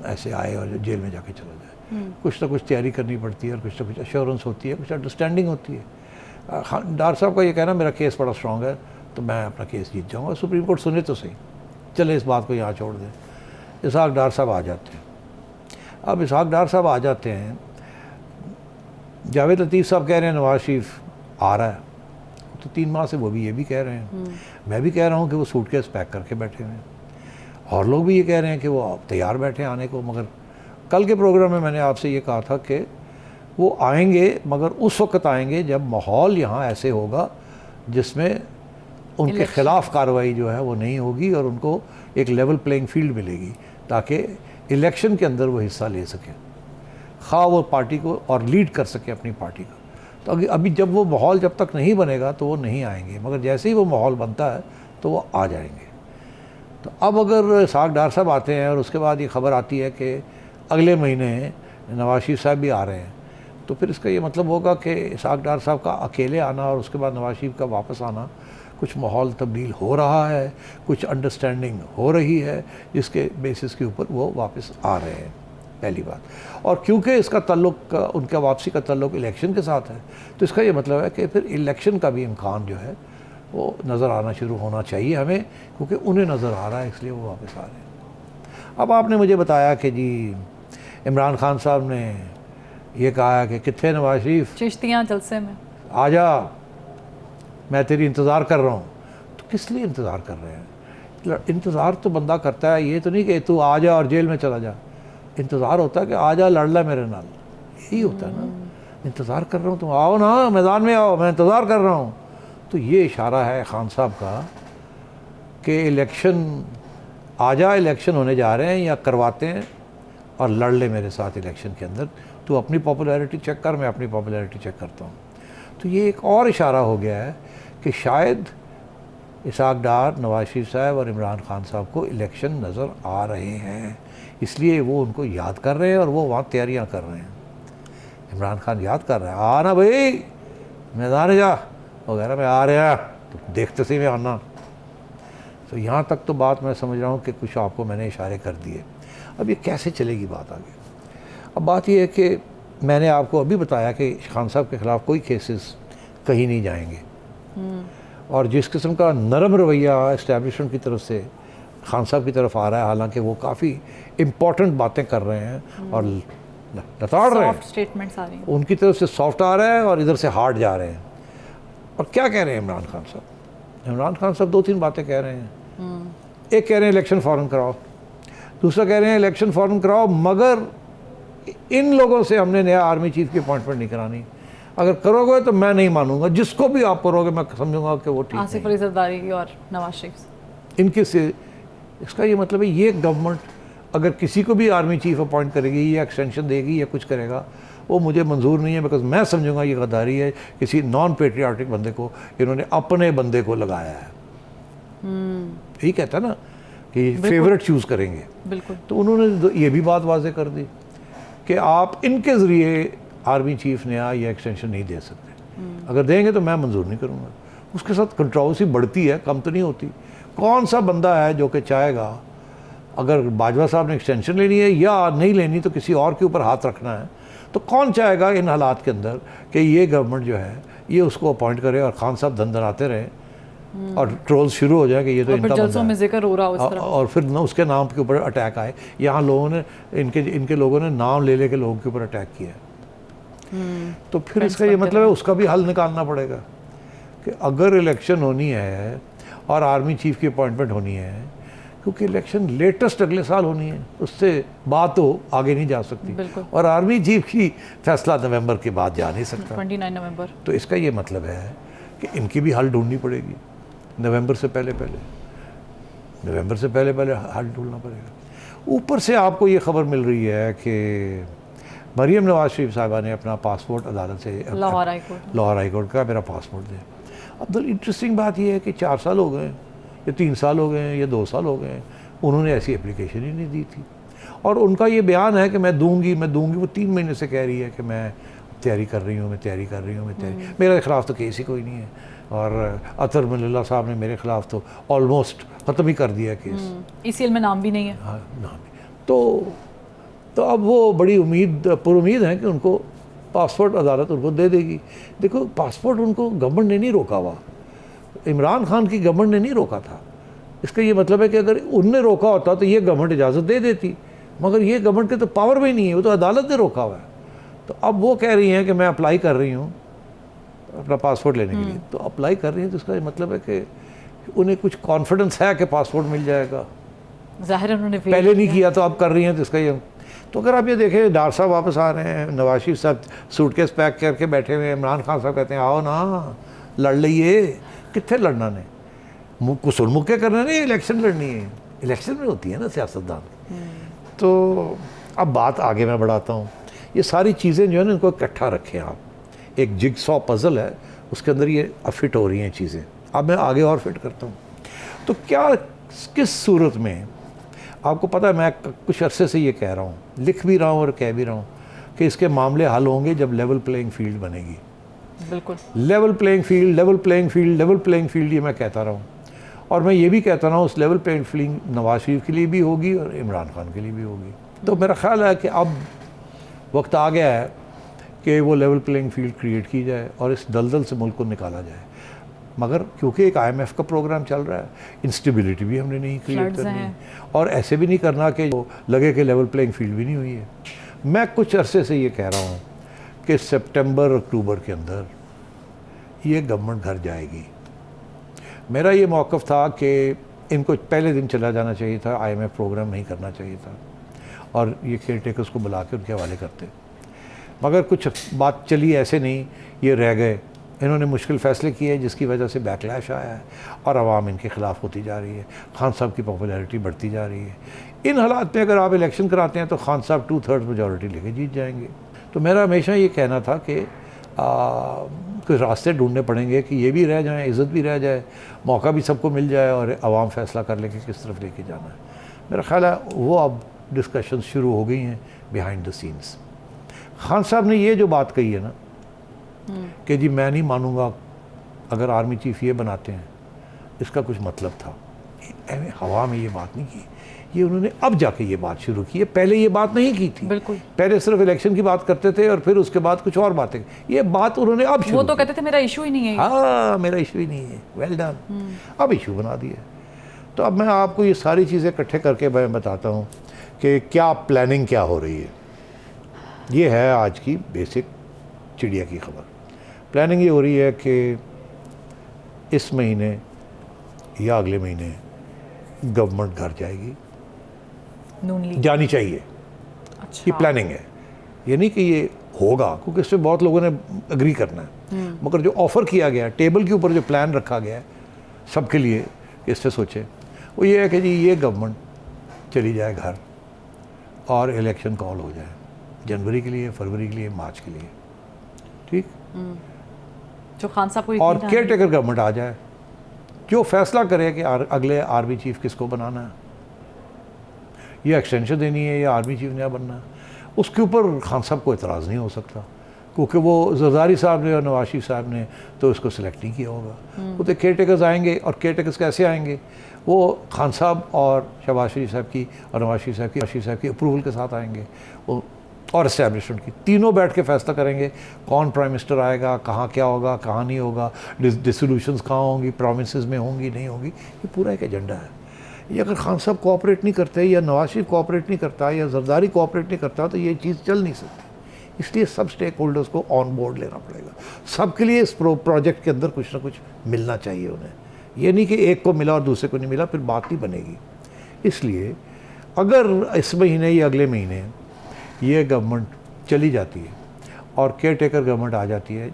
ऐसे आए और जेल में जाके चला जाए। कुछ ना कुछ तैयारी करनी पड़ती है और कुछ ना कुछ एश्योरेंस होती है, कुछ अंडरस्टैंडिंग होती है। डार साहब का ये कहना मेरा केस बड़ा स्ट्रॉन्ग है तो मैं अपना केस जीत जाऊँगा, सुप्रीम कोर्ट सुने तो सही, चले इस बात को यहाँ छोड़ दें। इसहाक डार साहब आ जाते हैं। अब इसहाक डार साहब आ जाते हैं, जावेद लतीफ़ साहब कह रहे हैं नवाज शरीफ आ रहा है, तो 3 माह से वो भी ये भी कह रहे हैं। मैं भी कह रहा हूँ कि वो सूटकेस पैक करके बैठे हुए हैं और लोग भी ये कह रहे हैं कि वो तैयार बैठे हैं आने को। मगर कल के प्रोग्राम में मैंने आपसे ये कहा था कि वो आएंगे, मगर उस वक्त आएंगे जब माहौल यहाँ ऐसे होगा जिसमें उनके ख़िलाफ़ कार्रवाई जो है वो नहीं होगी और उनको एक लेवल प्लेइंग फील्ड मिलेगी ताकि इलेक्शन के अंदर वो हिस्सा ले सकें, खा वो पार्टी को और लीड कर सके अपनी पार्टी को। तो अभी जब वो माहौल जब तक नहीं बनेगा तो वो नहीं आएंगे, मगर जैसे ही वो माहौल बनता है तो वो आ जाएंगे। तो अब अगर इसहाक डार साहब आते हैं और उसके बाद ये खबर आती है कि अगले महीने नवाज शरीफ साहब भी आ रहे हैं, तो फिर इसका ये मतलब होगा कि इसहाक डार साहब का अकेले आना और उसके बाद नवाज शरीफ का वापस आना, कुछ माहौल तब्दील हो रहा है, कुछ अंडरस्टैंडिंग हो रही है जिसके बेसिस के ऊपर वो वापस आ रहे हैं, पहली बात। और क्योंकि इसका ताल्लुक, उनका वापसी का ताल्लुक इलेक्शन के साथ है, तो इसका ये मतलब है कि फिर इलेक्शन का भी इम्कान जो है वो नज़र आना शुरू होना चाहिए हमें, क्योंकि उन्हें नज़र आ रहा है इसलिए वो वापस आ रहे हैं। अब आपने मुझे बताया कि जी इमरान खान साहब ने ये कहा है कि कितने नवाज शरीफ चिश्तियाँ जलसे में आ जा, मैं तेरी इंतज़ार कर रहा हूँ। तो किस लिए इंतज़ार कर रहे हैं? इंतज़ार तो बंदा करता है, ये तो नहीं कि तू आ जा और जेल में चला जा। इंतज़ार होता है कि आ जा लड़ ला मेरे नाल, यही होता है ना। इंतज़ार कर रहा हूँ, तुम आओ ना, मैदान में आओ, मैं इंतज़ार कर रहा हूँ। तो ये इशारा है खान साहब का कि इलेक्शन आ जा, इलेक्शन होने जा रहे हैं या करवाते हैं और लड़ ले मेरे साथ इलेक्शन के अंदर। तू अपनी पॉपुलैरिटी चेक कर, मैं अपनी पॉपुलैरिटी चेक करता हूँ। तो ये एक और इशारा हो गया है कि शायद इसहाक डार, नवाज शरीफ साहब और इमरान खान साहब को इलेक्शन नज़र आ रहे हैं, इसलिए वो उनको याद कर रहे हैं और वो वहाँ तैयारियाँ कर रहे हैं। इमरान खान याद कर रहा है, आना भाई मैदान जा वगैरह में आ रहे हैं, तो देखते सही में आना। तो यहाँ तक तो बात मैं समझ रहा हूँ कि कुछ आपको मैंने इशारे कर दिए। अब ये कैसे चलेगी बात आगे? अब बात ये है कि मैंने आपको अभी बताया कि खान साहब के ख़िलाफ़ कोई केसेस कहीं नहीं जाएंगे और जिस किस्म का नरम रवैया इस्टेब्लिशमेंट की तरफ से खान साहब की तरफ आ रहा है, हालांकि वो काफ़ी इम्पॉर्टेंट बातें कर रहे हैं और लताड़ रहे हैं, स्टेटमेंट्स आ रही हैं, उनकी तरफ से सॉफ्ट आ रहा है और इधर से हार्ड जा रहे हैं। और क्या कह रहे हैं इमरान खान साहब? इमरान खान साहब 2-3 बातें कह रहे हैं। एक कह रहे हैं इलेक्शन फ़ौरन कराओ, दूसरा कह रहे हैं इलेक्शन फ़ौरन कराओ मगर इन लोगों से हमने नया आर्मी चीफ की अपॉइंटमेंट नहीं करानी, अगर करोगे तो मैं नहीं मानूंगा, जिसको भी आप करोगे मैं समझूंगा कि वो ठीक आसिफ अली जरदारी और नवाज शरीफ इनके से। इसका ये मतलब है ये गवर्नमेंट अगर किसी को भी आर्मी चीफ अपॉइंट करेगी या एक्सटेंशन देगी या कुछ करेगा, वो मुझे मंजूर नहीं है, बिकॉज मैं समझूंगा ये गद्दारी है, किसी नॉन पेट्रियाटिक बंदे को इन्होंने अपने बंदे को लगाया है। यही कहता है ना कि फेवरेट चूज़ करेंगे। बिल्कुल। तो उन्होंने ये भी बात वाजे कर दी कि आप इनके ज़रिए आर्मी चीफ नया या एक्सटेंशन नहीं दे सकते, अगर देंगे तो मैं मंजूर नहीं करूँगा। उसके साथ कंट्रोवर्सी बढ़ती है, कम तो नहीं होती। कौन सा बंदा है जो कि चाहेगा अगर बाजवा साहब ने एक्सटेंशन लेनी है या नहीं लेनी तो किसी और के ऊपर हाथ रखना है, तो कौन चाहेगा इन हालात के अंदर कि ये गवर्नमेंट जो है ये उसको अपॉइंट करे और खान साहब धन धनाते रहें और ट्रोल्स शुरू हो जाए कि ये तो और फिर इनका जलसों बंदा में है। जिक्र हो रहा हो इस तरह। और फिर ना उसके नाम के ऊपर अटैक आए। यहाँ लोगों ने इनके लोगों ने नाम ले लेके लोगों के ऊपर अटैक किया। तो फिर इसका ये मतलब है उसका भी हल निकालना पड़ेगा कि अगर इलेक्शन होनी है और आर्मी चीफ की अपॉइंटमेंट होनी है, क्योंकि इलेक्शन लेटेस्ट अगले साल होनी है, उससे बात तो आगे नहीं जा सकती। बिल्कुल। और आर्मी चीफ की फैसला नवंबर के बाद जा नहीं सकता। 29 नवंबर। तो इसका ये मतलब है कि इनकी भी हल ढूंढनी पड़ेगी नवंबर से पहले हल ढूंढना पड़ेगा। ऊपर से आपको ये खबर मिल रही है कि मरीम नवाज शरीफ साहबा ने अपना पासपोर्ट अदालत से लाहौर हाई कोर्ट का मेरा पासपोर्ट दे। अब तो इंटरेस्टिंग बात यह है कि 4 साल हो गए या 3 साल हो गए या 2 साल हो गए, उन्होंने ऐसी एप्लीकेशन ही नहीं दी थी। और उनका ये बयान है कि मैं दूंगी। वो 3 महीने से कह रही है कि मैं तैयारी कर रही हूँ। मेरे ख़िलाफ़ तो केस ही कोई नहीं है। और अतर मल्ला साहब ने मेरे ख़िलाफ़ तो ऑलमोस्ट ख़त्म ही कर दिया केस। ECL में नाम भी नहीं है। हाँ, नाम। तो अब वो बड़ी पुरुम्मीद है कि उनको पासपोर्ट अदालत उनको दे देगी। देखो, पासपोर्ट उनको गवर्नमेंट ने नहीं रोका हुआ, इमरान खान की गवर्नमेंट ने नहीं रोका था। इसका ये मतलब है कि अगर उनने रोका होता तो ये गवर्नमेंट इजाज़त दे देती, मगर ये गवर्नमेंट के तो पावर में नहीं है, वो तो अदालत ने रोका हुआ है। तो अब वो कह रही हैं कि मैं अप्लाई कर रही हूँ अपना पासपोर्ट लेने के लिए। तो अप्लाई कर रही हैं तो इसका ये मतलब है कि उन्हें कुछ कॉन्फिडेंस है कि पासपोर्ट मिल जाएगा। ज़ाहिर उन्होंने पहले नहीं किया तो अब कर रही हैं, तो इसका ये। तो अगर आप ये देखें, डार साहब वापस आ रहे हैं, नवाज शरीफ साहब सूटकेस पैक करके बैठे हुए हैं, इमरान खान साहब कहते हैं आओ ना लड़ लीजिए। कितने लड़ना ने, कुछ मुक्के करना नहीं, इलेक्शन लड़नी है। इलेक्शन में होती है ना सियासतदान। तो अब बात आगे मैं बढ़ाता हूँ। ये सारी चीज़ें जो है ना, इनको इकट्ठा रखें आप। एक जिगसॉ पज़ल है, उसके अंदर ये फिट हो रही हैं चीज़ें। अब मैं आगे और फिट करता हूँ। तो क्या, किस सूरत में, आपको पता है मैं कुछ अरसे से ये कह रहा हूँ, लिख भी रहा हूँ और कह भी रहा हूँ कि इसके मामले हल होंगे जब लेवल प्लेइंग फील्ड बनेगी। बिल्कुल। लेवल प्लेइंग फील्ड ये मैं कहता रहा हूँ। और मैं ये भी कहता रहा हूँ उस level playing field Nawaz Sharif के लिए भी होगी और इमरान खान के लिए भी होगी। तो मेरा ख्याल है कि अब वक्त आ गया है कि वो लेवल प्लेइंग फील्ड क्रिएट की जाए और इस दलदल से मुल्क को निकाला जाए। मगर क्योंकि एक IMF का प्रोग्राम चल रहा है, इंस्टेबिलिटी भी हमने नहीं क्रिएट करनी, और ऐसे भी नहीं करना कि लगे कि लेवल प्लेइंग फील्ड भी नहीं हुई है। मैं कुछ अरसे से ये कह रहा हूँ कि सितंबर अक्टूबर के अंदर ये गवर्नमेंट घर जाएगी। मेरा ये मौक़िफ़ था कि इनको पहले दिन चला जाना चाहिए था, IMF प्रोग्राम नहीं करना चाहिए था और ये केयर टेकर्स को बुला के उनके हवाले करते। मगर कुछ बात चली ऐसे नहीं, ये रह गए। इन्होंने मुश्किल फ़ैसले किए जिसकी वजह से बैकलैश आया है और आवाम इनके ख़िलाफ़ होती जा रही है। खान साहब की पॉपुलैरिटी बढ़ती जा रही है। इन हालात में अगर आप इलेक्शन कराते हैं तो खान साहब 2/3 मेजॉरिटी लेके जीत जाएंगे। तो मेरा हमेशा ये कहना था कि कुछ रास्ते ढूंढने पड़ेंगे कि ये भी रह जाएँ, इज़्ज़त भी रह जाए, मौका भी सबको मिल जाए और आवाम फ़ैसला कर ले कि किस तरफ लेके जाना है। मेरा ख्याल है वो अब डिस्कशन शुरू हो गई हैं बिहाइंड द सीन्स। खान साहब ने ये जो बात कही है ना कि जी मैं नहीं मानूंगा अगर आर्मी चीफ ये बनाते हैं, इसका कुछ मतलब था। हवा में ये बात नहीं की, ये उन्होंने अब जाके ये बात शुरू की है, पहले ये बात नहीं की थी। बिल्कुल। पहले सिर्फ इलेक्शन की बात करते थे और फिर उसके बाद कुछ और बातें, ये बात उन्होंने अब शुरू वो तो कहते थे मेरा इशू ही नहीं है। हाँ, मेरा इशू ही नहीं है, वेल डन। अब इशू बना दिया। तो अब मैं आपको ये सारी चीज़ें इकट्ठे करके मैं बताता हूँ कि क्या प्लानिंग क्या हो रही है। ये है आज की बेसिक चिड़िया की खबर। प्लानिंग ये हो रही है कि इस महीने या अगले महीने गवर्नमेंट घर जाएगी, नून लीग जानी चाहिए। अच्छा। ये प्लानिंग है, ये नहीं कि ये होगा, क्योंकि इससे बहुत लोगों ने अग्री करना है। मगर जो ऑफ़र किया गया, टेबल के ऊपर जो प्लान रखा गया है सबके लिए, इससे सोचें, वो ये है कि जी ये गवर्नमेंट चली जाए घर और इलेक्शन कॉल हो जाए जनवरी के लिए, फरवरी के लिए, मार्च के लिए, ठीक। जो खान साहब को और केयर टेकर गवर्नमेंट आ जाए जो फैसला करे कि अगले आर्मी चीफ किसको बनाना है, ये एक्सटेंशन देनी है या आर्मी चीफ नया बनना है, उसके ऊपर खान साहब को एतराज़ नहीं हो सकता, क्योंकि वो जरदारी साहब ने और नवाज शरीफ साहब ने तो इसको सिलेक्ट नहीं किया होगा। वो तो केयर टेकर्स आएंगे, और केयर टेकर्स कैसे आएंगे, वो खान साहब और शहबाज शरीफ साहब की और नवाज शरीफ साहब की अप्रूवल के साथ आएंगे। वो और इस्टेब्लिशमेंट की, तीनों बैठ के फैसला करेंगे कौन प्राइम मिनिस्टर आएगा, कहाँ क्या होगा, कहाँ नहीं होगा, डिसोल्यूशंस कहाँ होंगी, प्रोविंसेस में होंगी नहीं होंगी, ये पूरा एक एजेंडा है। ये अगर खान साहब कोऑपरेट नहीं करते, या नवाज शरीफ कोऑपरेट नहीं करता, या जरदारी कोऑपरेट नहीं करता, तो ये चीज़ चल नहीं सकती। इसलिए सब स्टेक होल्डर्स को ऑन बोर्ड लेना पड़ेगा, सबके लिए इस प्रोजेक्ट के अंदर कुछ ना कुछ मिलना चाहिए उन्हें। ये नहीं कि एक को मिला और दूसरे को नहीं मिला, फिर बात नहीं बनेगी। इसलिए अगर इस महीने या अगले महीने ये गवर्नमेंट चली जाती है और केयर टेकर गवर्नमेंट आ जाती है,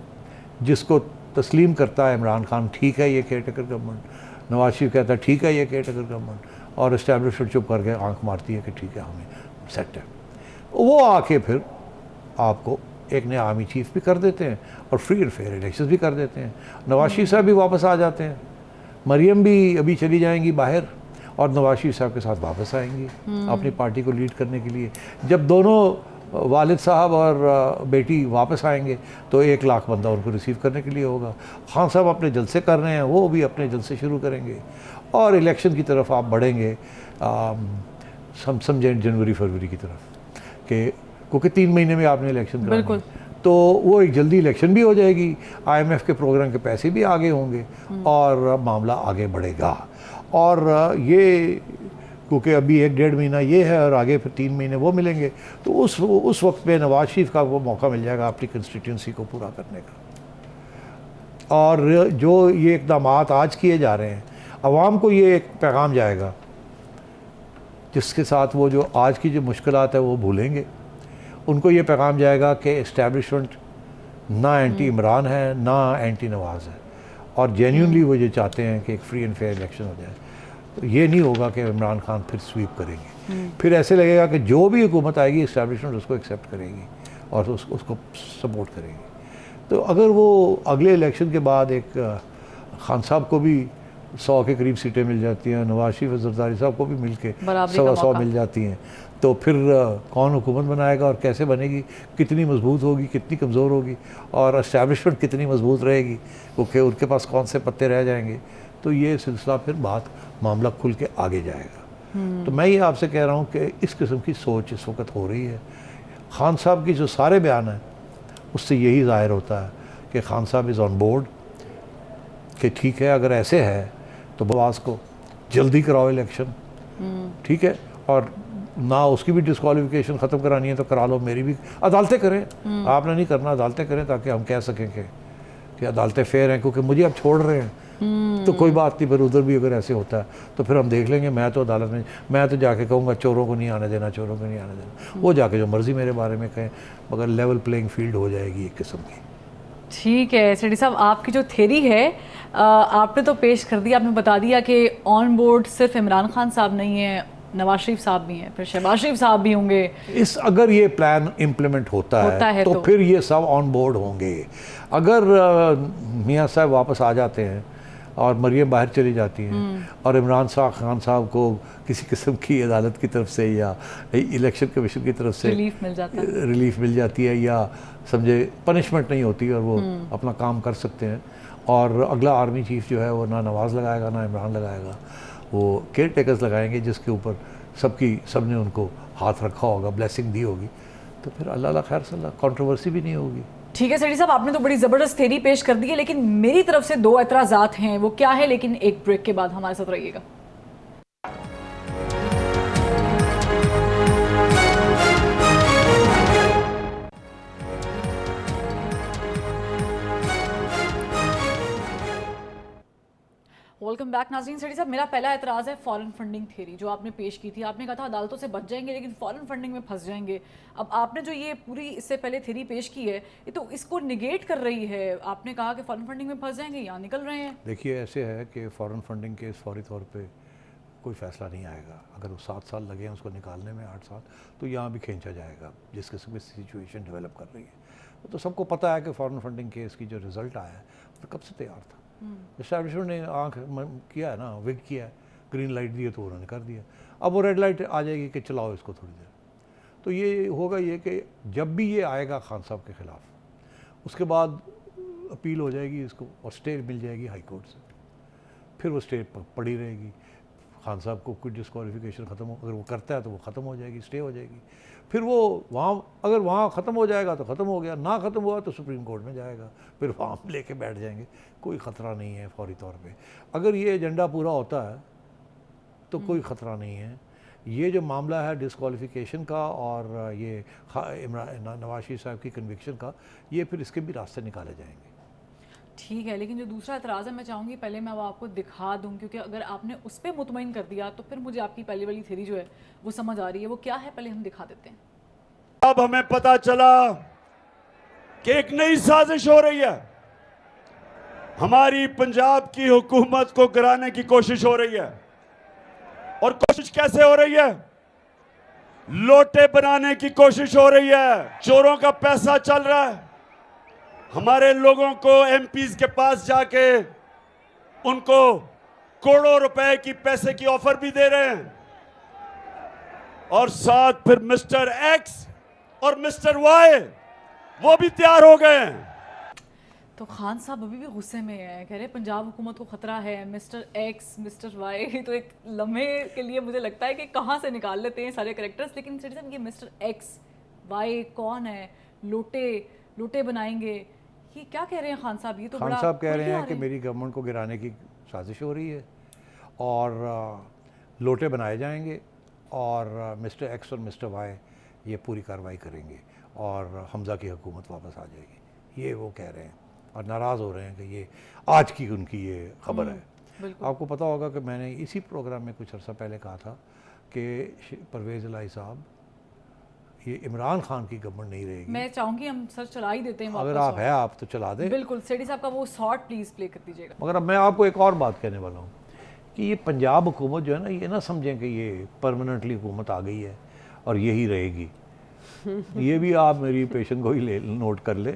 जिसको तस्लीम करता है इमरान खान, ठीक है ये care taker government, Nawaz Sharif कहता है ठीक है ये केयर टेकर गवर्नमेंट, और इस्टेब्लिशमेंट चुप करके आंख मारती है कि ठीक है हमें सेट है, वो आके फिर आपको एक नया आर्मी चीफ भी कर देते हैं और फ्री एंड फेयर इलेक्शंस भी कर देते हैं। नवाज शरीफ साहब भी वापस आ जाते हैं, मरियम भी अभी चली जाएंगी बाहर और नवाज शरीफ साहब के साथ वापस आएंगी अपनी पार्टी को लीड करने के लिए। जब दोनों वालिद साहब और बेटी वापस आएंगे तो 1 लाख बंदा उनको रिसीव करने के लिए होगा। खान साहब अपने जलसे कर रहे हैं, वो भी अपने जलसे शुरू करेंगे और इलेक्शन की तरफ आप बढ़ेंगे, समझें जनवरी फरवरी की तरफ, कि क्योंकि 3 महीने में आपने इलेक्शन कराना, तो वो एक जल्दी इलेक्शन भी हो जाएगी, IMF के प्रोग्राम के पैसे भी आगे होंगे और मामला आगे बढ़ेगा। और ये क्योंकि अभी 1-1.5 महीना ये है और आगे फिर 3 महीने वो मिलेंगे, तो उस वक्त में नवाज शरीफ का वो मौका मिल जाएगा अपनी कंस्टिट्यूंसी को पूरा करने का। और जो ये इक़दाम आज किए जा रहे हैं, अवाम को ये एक पैगाम जाएगा जिसके साथ वो जो आज की जो मुश्किलात है वो भूलेंगे। उनको ये पैगाम जाएगा कि इस्टेब्लिशमेंट ना एंटी इमरान है ना एंटी नवाज है, और जेन्युइनली वो ये चाहते हैं कि एक फ्री एंड फेयर इलेक्शन हो जाए। तो ये नहीं होगा कि इमरान खान फिर स्वीप करेंगे, फिर ऐसे लगेगा कि जो भी हुकूमत आएगी इस्टेब्लिशमेंट उसको एक्सेप्ट करेगी और उसको सपोर्ट करेगी। तो अगर वो अगले इलेक्शन के बाद एक खान साहब को भी 100 के करीब सीटें मिल जाती हैं, नवाज शरीफ और जरदारी साहब को भी मिल के 100 मिल जाती हैं, तो फिर कौन हुकूमत बनाएगा और कैसे बनेगी, कितनी मजबूत होगी, कितनी कमज़ोर होगी, और इस्टेब्लिशमेंट कितनी मजबूत रहेगी, क्योंकि उनके पास कौन से पत्ते रह जाएंगे। तो ये सिलसिला फिर मामला खुल के आगे जाएगा। तो मैं ये आपसे कह रहा हूँ कि इस किस्म की सोच इस वक्त हो रही है। खान साहब की जो सारे बयान हैं उससे यही ज़ाहिर होता है कि खान साहब इज़ ऑन बोर्ड, कि ठीक है अगर ऐसे है तो बवास को जल्दी कराओ इलेक्शन, ठीक है, और ना उसकी भी डिस्क्वालिफिकेशन ख़त्म करानी है तो करा लो, मेरी भी अदालतें करें, आपने नहीं करना, अदालतें करें, ताकि हम कह सकें कि अदालतें फेयर हैं, क्योंकि मुझे अब छोड़ रहे हैं तो कोई बात नहीं, फिर उधर भी अगर ऐसे होता है तो फिर हम देख लेंगे। मैं तो अदालत में, मैं तो जाके कहूँगा चोरों को नहीं आने देना, चोरों को नहीं आने देना, वो जाके जो मर्ज़ी मेरे बारे में कहें, मगर लेवल प्लेइंग फील्ड हो जाएगी एक किस्म की। ठीक है सेठी साहब, आपकी जो थ्योरी है आपने तो पेश कर दी, आपने बता दिया कि ऑन बोर्ड सिर्फ इमरान खान साहब नहीं है, नवाज शरीफ साहब भी हैं, फिर शहबाज शरीफ साहब भी होंगे। अगर ये प्लान इम्प्लीमेंट होता है तो फिर ये सब ऑन बोर्ड होंगे। अगर मियाँ साहब वापस आ जाते हैं और मरियम बाहर चली जाती हैं और इमरान खान साहब को किसी किस्म की अदालत की तरफ से या इलेक्शन कमीशन की तरफ से रिलीफ मिल जाती है, या समझे पनिशमेंट नहीं होती और वो अपना काम कर सकते हैं, और अगला आर्मी चीफ जो है वो ना नवाज लगाएगा ना इमरान लगाएगा, वो केयर टेकर्स लगाएंगे जिसके ऊपर सबने उनको हाथ रखा होगा, ब्लेसिंग दी होगी, तो फिर अल्लाह खैर सल्ला, कंट्रोवर्सी भी नहीं होगी। ठीक है सेठी साहब, आपने तो बड़ी ज़बरदस्त थ्योरी पेश कर दी है, लेकिन मेरी तरफ से 2 एतराज़ात हैं, वो क्या है, लेकिन एक ब्रेक के बाद हमारे साथ रहिएगा। वेलकम बैक नाज़रीन। सेठी साहब, मेरा पहला एतराज़ है फॉरेन फंडिंग थ्योरी जो आपने पेश की थी। आपने कहा था अदालतों से बच जाएंगे लेकिन फॉरेन फंडिंग में फंस जाएंगे। अब आपने जो ये पूरी इससे पहले थ्योरी पेश की है, ये तो इसको निगेट कर रही है। आपने कहा कि फॉरेन फंडिंग में फंस जाएंगे, यहाँ निकल रहे हैं। देखिए ऐसे है कि फ़ॉरेन फंडिंग केस फौरी तौर पर कोई फ़ैसला नहीं आएगा। अगर वो 7 साल लगे हैं उसको निकालने में, 8 साल, तो यहाँ भी खींचा जाएगा जिस किस्म की सिचुएशन डेवलप कर रही है। तो सबको पता है कि फ़ॉरेन फंडिंग केस की जो रिज़ल्ट आया है वो कब से तैयार था। एस्टैब्लिशमेंट ने आंख किया है ना, विग किया है, ग्रीन लाइट दी है तो उन्होंने कर दिया। अब वो रेड लाइट आ जाएगी कि चलाओ इसको थोड़ी देर। तो ये होगा ये कि जब भी ये आएगा खान साहब के ख़िलाफ़, उसके बाद अपील हो जाएगी इसको और स्टे मिल जाएगी हाई कोर्ट से, फिर वो स्टे पड़ी रहेगी। खान साहब को कोई डिस्क्वालिफिकेशन ख़त्म हो, अगर वो करता है तो वो ख़त्म हो जाएगी, स्टे हो जाएगी। फिर वो वहाँ अगर वहाँ ख़त्म हो जाएगा तो ख़त्म हो गया, ना ख़त्म हुआ तो सुप्रीम कोर्ट में जाएगा, फिर वहाँ लेके बैठ जाएंगे, कोई ख़तरा नहीं है फौरी तौर पे। अगर ये एजेंडा पूरा होता है तो कोई ख़तरा नहीं है। ये जो मामला है डिस्क्वालिफिकेशन का और ये नवाज शरीफ साहब की कन्विक्शन का, ये फिर इसके भी रास्ते निकाले जाएंगे। ठीक है, लेकिन जो दूसरा एतराज़ है मैं चाहूँगी पहले मैं वो आपको दिखा दूँ, क्योंकि अगर आपने उस पर मुतमईन कर दिया तो फिर मुझे आपकी पहली वाली थ्योरी जो है वो समझ आ रही है। वो क्या है, पहले हम दिखा देते हैं। अब हमें पता चला कि एक नई साजिश हो रही है, हमारी पंजाब की हुकूमत को गिराने की कोशिश हो रही है। और कोशिश कैसे हो रही है? लोटे बनाने की कोशिश हो रही है। चोरों का पैसा चल रहा है, हमारे लोगों को एमपीज के पास जाके उनको करोड़ों रुपए की पैसे की ऑफर भी दे रहे हैं, और साथ फिर मिस्टर एक्स और मिस्टर वाई वो भी तैयार हो गए हैं। तो खान साहब अभी भी गुस्से में है, कह रहे पंजाब हुकूमत को खतरा है, मिस्टर एक्स मिस्टर वाई। तो एक लम्हे के लिए मुझे लगता है कि कहाँ से निकाल लेते हैं सारे करेक्टर्स। लेकिन सिटीजन ये मिस्टर एक्स वाई कौन है? लोटे बनाएंगे, ये क्या कह रहे हैं खान साहब? ये तो खान बड़ा साहब कह खुल रहे के आ हैं कि मेरी गवर्नमेंट को गिराने की साजिश हो रही है और लोटे बनाए जाएंगे और मिस्टर एक्स और मिस्टर वाई ये पूरी कार्रवाई करेंगे और हमज़ा की हुकूमत वापस आ जाएगी, ये वो कह रहे हैं और नाराज़ हो रहे हैं कि ये आज की उनकी ये खबर है। आपको पता होगा कि मैंने इसी प्रोग्राम में कुछ अर्सा पहले कहा था कि परवेज़ इलाही साहब, ये इमरान खान की गवर्नमेंट नहीं रहेगी। मैं चाहूँगी हम सर चला ही देते हैं अगर आप है आप तो चला दें। बिल्कुल, सेठी साहब का वो शॉट प्लीज़ प्ले कर दीजिएगा। मगर अब मैं आपको एक और बात कहने वाला हूँ कि ये पंजाब हुकूमत जो है ना, ये ना समझें कि ये परमानेंटली हुकूमत आ गई है और यही रहेगी। ये भी आप मेरी पेशेंट को ही नोट कर ले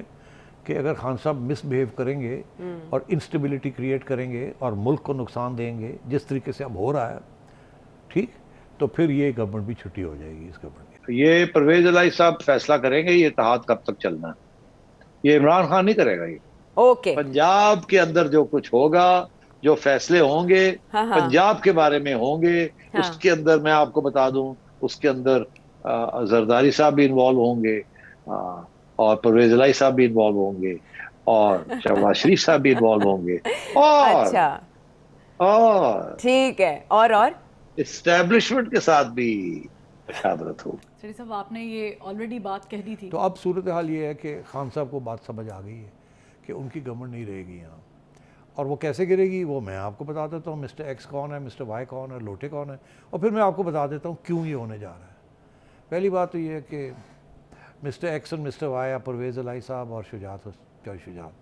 कि अगर खान साहब मिसबिहेव करेंगे और इंस्टेबिलिटी क्रिएट करेंगे और मुल्क को नुकसान देंगे जिस तरीके से अब हो रहा है, ठीक, तो फिर ये गवर्नमेंट भी छुट्टी हो जाएगी इस गवर्नमेंट की। ये परवेज इलाही साहब फैसला करेंगे ये इत्तेहाद कब तक चलना है, ये इमरान खान नहीं करेगा। ये ओके, पंजाब के अंदर जो कुछ होगा, जो फैसले होंगे पंजाब के बारे में होंगे, उसके अंदर मैं आपको बता दूं, उसके अंदर जरदारी साहब भी इन्वॉल्व होंगे और परवेज इलाही साहब भी इन्वॉल्व होंगे और शहबाज शरीफ साहब भी इन्वॉल्व होंगे और अच्छा, और ठीक है, और इस्टेब्लिशमेंट के साथ भी मुशावरत होगी। सेठी साहब आपने ये ऑलरेडी बात कह दी थी। तो अब सूरत हाल ये है कि खान साहब को बात समझ आ गई है कि उनकी गवर्नमेंट नहीं रहेगी यहाँ, और वो कैसे गिरेगी वो मैं आपको बता देता हूँ। मिस्टर एक्स कौन है, मिस्टर वाई कौन है, लोटे कौन है, और फिर मैं आपको बता देता हूँ क्यों ये होने जा रहा है। पहली बात तो ये है कि मिस्टर एक्स और मिस्टर वाई, परवेज़ इलाही साहब और शुजात,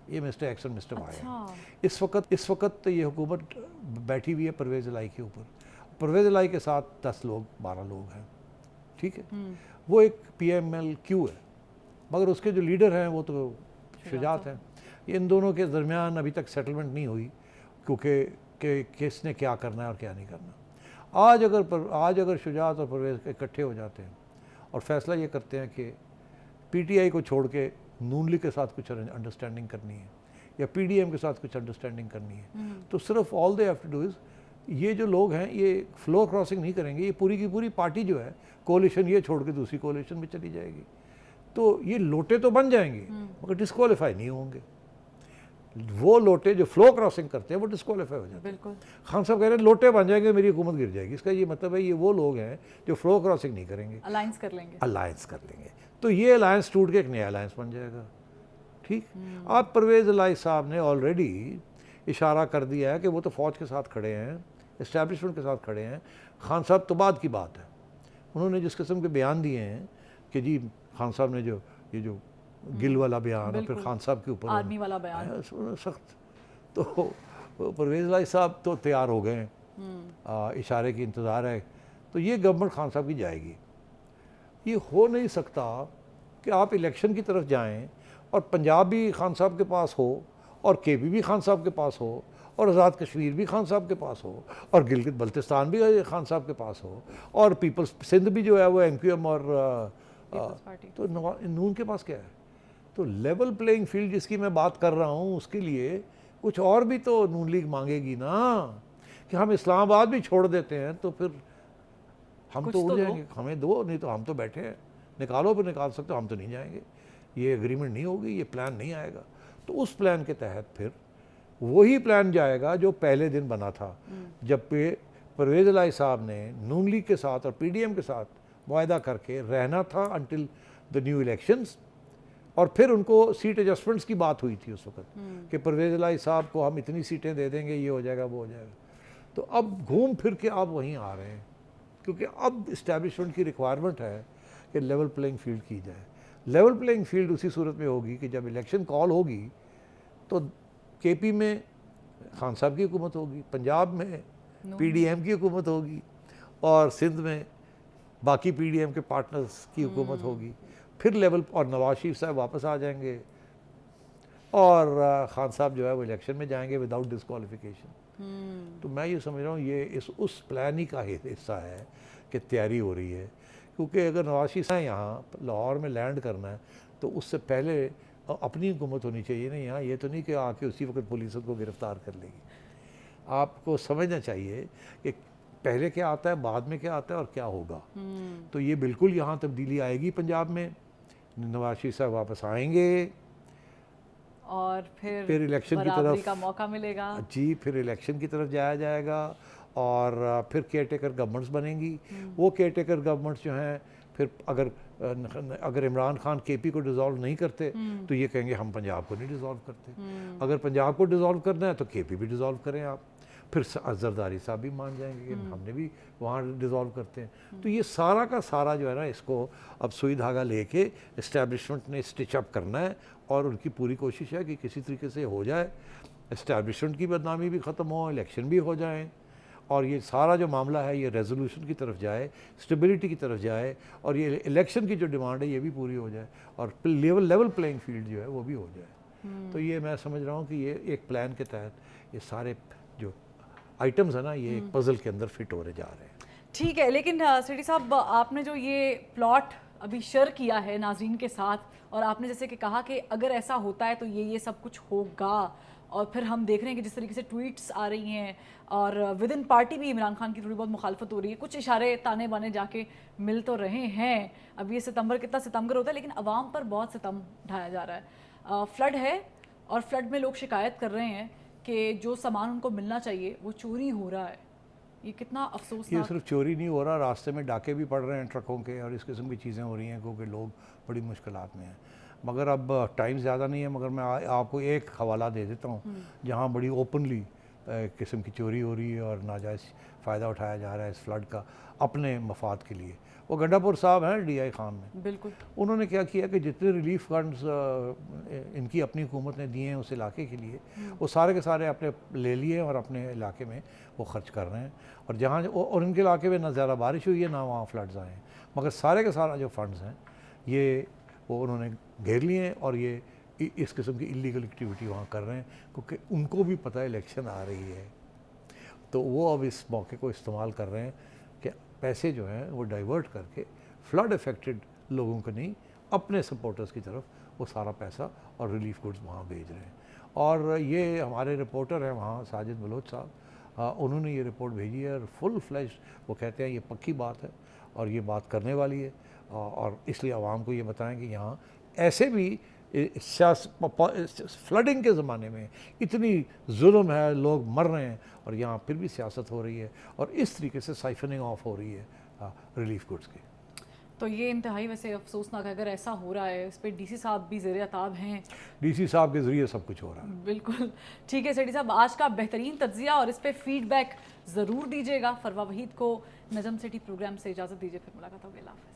ये मिस्टर एक्स और मिस्टर वाई हैं। इस वक्त ये हुकूमत बैठी हुई है परवेज़ इलाही के ऊपर। परवेज़ इलाही के साथ 10 लोग 12 लोग हैं, ठीक है। वो एक PMLQ है, मगर उसके जो लीडर हैं वो तो शुजात हैं। इन दोनों के दरमियान अभी तक सेटलमेंट नहीं हुई क्योंकि किसने क्या करना है और क्या नहीं करना। आज अगर शुजात और परवेज़ इकट्ठे हो जाते हैं और फैसला ये करते हैं कि PTI को छोड़ के नून लीग के साथ कुछ अंडरस्टैंडिंग करनी है या PDM के साथ कुछ अंडरस्टैंडिंग करनी है, तो सिर्फ all they have to do is, ये जो लोग हैं ये फ्लोर क्रॉसिंग नहीं करेंगे। ये पूरी की पूरी पार्टी जो है कोalition ये छोड़ के दूसरी कोalition में चली जाएगी, तो ये लोटे तो बन जाएंगे मगर डिस्क्वालीफाई नहीं होंगे। वो लोटे जो फ्लो क्रॉसिंग करते हैं वो डिस्क्वालीफाई हो जाते हैं। बिल्कुल, खान साहब कह रहे हैं लोटे बन जाएंगे, मेरी हुकूमत गिर जाएगी। इसका ये मतलब है ये वो लोग हैं जो फ्लो क्रॉसिंग नहीं करेंगे, अलायंस कर लेंगे। अलायंस कर लेंगे, तो ये अलायंस टूट के एक नया अलायंस बन जाएगा, ठीक। अब परवेज़ इलाही साहब ने ऑलरेडी इशारा कर दिया है कि वो तो फ़ौज के साथ खड़े हैं, इस्टेब्लिशमेंट के साथ खड़े हैं। खान साहब तो बाद की बात है, उन्होंने जिस किस्म के बयान दिए हैं कि जी खान साहब ने जो ये जो गिल वाला बयान और फिर खान साहब के ऊपर आर्मी वाला बयान सख्त, तो परवेज़ इलाही साहब तो तैयार हो गए हैं, इशारे की इंतज़ार है, तो ये गवर्नमेंट खान साहब की जाएगी। ये हो नहीं सकता कि आप इलेक्शन की तरफ जाएं और पंजाब भी खान साहब के पास हो और KB भी खान साहब के पास हो और आज़ाद कश्मीर भी खान साहब के पास हो और गिलगित बल्तिस्तान भी खान साहब के पास हो और पीपल्स सिंध भी जो है वो MQM और तो नून के पास क्या है। तो लेवल प्लेइंग फील्ड जिसकी मैं बात कर रहा हूँ उसके लिए कुछ और भी तो नून लीग मांगेगी ना। कि हम इस्लामाबाद भी छोड़ देते हैं तो फिर हम कुछ तो उड़ तो दो। जाएंगे, हमें दो, नहीं तो हम तो बैठे हैं, निकालो पर निकाल सकते हो, हम तो नहीं जाएंगे, ये एग्रीमेंट नहीं होगी, ये प्लान नहीं आएगा। तो उस प्लान के तहत फिर वही प्लान जाएगा जो पहले दिन बना था, जब पे परवेज़ इलाही साहब ने नून लीग के साथ और पीडीएम के साथ मुआहदा करके रहना था अंटिल द न्यू इलेक्शंस, और फिर उनको सीट एडजस्टमेंट्स की बात हुई थी उस वक्त कि परवेज़ इलाही साहब को हम इतनी सीटें दे देंगे, ये हो जाएगा, वो हो जाएगा। तो अब घूम फिर के आप वहीं आ रहे हैं, क्योंकि अब इस्टेब्लिशमेंट की रिक्वायरमेंट है कि लेवल प्लेइंग फील्ड की जाए। लेवल प्लेइंग फील्ड उसी सूरत में होगी कि जब इलेक्शन कॉल होगी तो केपी में खान साहब की हुकूमत होगी, पंजाब में पीडीएम की हुकूमत होगी, और सिंध में बाकी पीडीएम के पार्टनर्स की हुकूमत होगी। फिर लेवल, और नवाज शरीफ साहब वापस आ जाएंगे, और खान साहब जो है वो इलेक्शन में जाएंगे विदाउट डिस्क्वालिफिकेशन। तो मैं ये समझ रहा हूँ ये उस प्लान ही का हिस्सा है कि तैयारी हो रही है, क्योंकि अगर नवाज शरीफ साहब यहाँ लाहौर में लैंड करना है तो उससे पहले अपनी हुकूमत होनी चाहिए ना यहाँ। ये तो नहीं कि आके उसी वक्त पुलिस उनको गिरफ्तार कर लेगी। आपको समझना चाहिए कि पहले क्या आता है, बाद में क्या आता है और क्या होगा। तो ये बिल्कुल यहाँ तब्दीली आएगी पंजाब में, नवाज शरीफ साहब वापस आएंगे और फिर इलेक्शन की बराबरी तरफ का मौका मिलेगा जी, फिर इलेक्शन की तरफ जाया जाएगा, और फिर केयर टेकर गवर्नमेंट्स बनेंगी। वो केयर टेकर गवर्नमेंट्स जो हैं, फिर अगर इमरान खान केपी को डिसॉल्व नहीं करते तो ये कहेंगे हम पंजाब को नहीं डिसॉल्व करते। अगर पंजाब को डिसॉल्व करना है तो केपी भी डिसॉल्व करें आप। फिर जरदारी साहब भी मान जाएंगे कि हमने भी वहाँ डिसॉल्व करते हैं। तो ये सारा का सारा जो है ना, इसको अब सुई धागा लेके इस्टेब्लिशमेंट ने स्टिच अप करना है, और उनकी पूरी कोशिश है कि किसी तरीके से हो जाए, इस्टेब्लिशमेंट की बदनामी भी ख़त्म हो, इलेक्शन भी हो जाए, और ये सारा जो मामला है ये रेजोल्यूशन की तरफ जाए, स्टेबिलिटी की तरफ जाए, और ये इलेक्शन की जो डिमांड है ये भी पूरी हो जाए, और लेवल प्लेइंग फील्ड जो है वो भी हो जाए। तो ये मैं समझ रहा हूँ कि ये एक प्लान के तहत ये सारे जो आइटम्स है ना, ये एक पजल के अंदर फिट होने जा रहे हैं। ठीक है, लेकिन सेठी साहब, आपने जो ये प्लॉट अभी शेयर किया है नाज़रीन के साथ, और आपने जैसे कि कहा कि अगर ऐसा होता है तो ये सब कुछ होगा, और फिर हम देख रहे हैं कि जिस तरीके से ट्वीट्स आ रही हैं, और विद इन पार्टी भी इमरान खान की थोड़ी बहुत मुखालफत हो रही है, कुछ इशारे ताने बाने जाके मिल तो रहे हैं। अब ये सितंबर कितना सितंबर होता है, लेकिन अवाम पर बहुत सितम ढाया जा रहा है। फ्लड है, और फ्लड में लोग शिकायत कर रहे हैं कि जो सामान उनको मिलना चाहिए वो चोरी हो रहा है। ये कितना अफसोसनाक। ये सिर्फ चोरी नहीं हो रहा, रास्ते में डाके भी पड़ रहे हैं ट्रकों के, और इस किस्म की चीज़ें हो रही हैं, क्योंकि लोग बड़ी मुश्किलात में हैं। मगर अब टाइम ज़्यादा नहीं है, मगर मैं आपको एक हवाला दे देता हूँ जहाँ बड़ी ओपनली किस्म की चोरी हो रही है और नाजायज़ फ़ायदा उठाया जा रहा है इस फ्लड का अपने मफाद के लिए। वो गंडापुर साहब हैं DI खान में, बिल्कुल उन्होंने क्या किया कि जितने रिलीफ फंड्स इनकी अपनी हुकूमत ने दिए हैं उस इलाके के लिए, वो सारे के सारे अपने ले लिए और अपने इलाके में वो खर्च कर रहे हैं। और जहाँ और इनके इलाके में ना ज़्यादा बारिश हुई है ना वहाँ फ्लड्स आए हैं, मगर सारे के सारा जो फंड्स हैं ये वो उन्होंने घेर लिए हैं, और ये इस किस्म की इलीगल एक्टिविटी वहाँ कर रहे हैं, क्योंकि उनको भी पता है इलेक्शन आ रही है। तो वो अब इस मौके को इस्तेमाल कर रहे हैं कि पैसे जो हैं वो डाइवर्ट करके फ्लड अफेक्टेड लोगों को नहीं, अपने सपोर्टर्स की तरफ वो सारा पैसा और रिलीफ गुड्स वहाँ भेज रहे हैं। और ये हमारे रिपोर्टर हैं वहाँ, साजिद बलोच साहब, उन्होंने ये रिपोर्ट भेजी है, और फुल फ्लैश वो कहते हैं ये पक्की बात है और ये बात करने वाली है, और इसलिए आवाम को ये बताएं कि यहाँ ऐसे भी फ्लडिंग के ज़माने में इतनी जुल्म है, लोग मर रहे हैं, और यहाँ फिर भी सियासत हो रही है, और इस तरीके से साइफनिंग ऑफ हो रही है रिलीफ गुड्स की। तो ये इंतहाई वैसे अफसोसनाक है अगर ऐसा हो रहा है। इस पर DC साहब भी ज़ेर अताब हैं। DC साहब के ज़रिए सब कुछ हो रहा है। बिल्कुल ठीक है सेठी साहब, आज का बेहतरीन तज्जिया, और इस पर फीडबैक ज़रूर दीजिएगा। फरवा वहीद को नजम सिटी प्रोग्राम से इजाज़त दीजिए, फिर मुलाकात होगी। अल्लाह हाफ़िज़।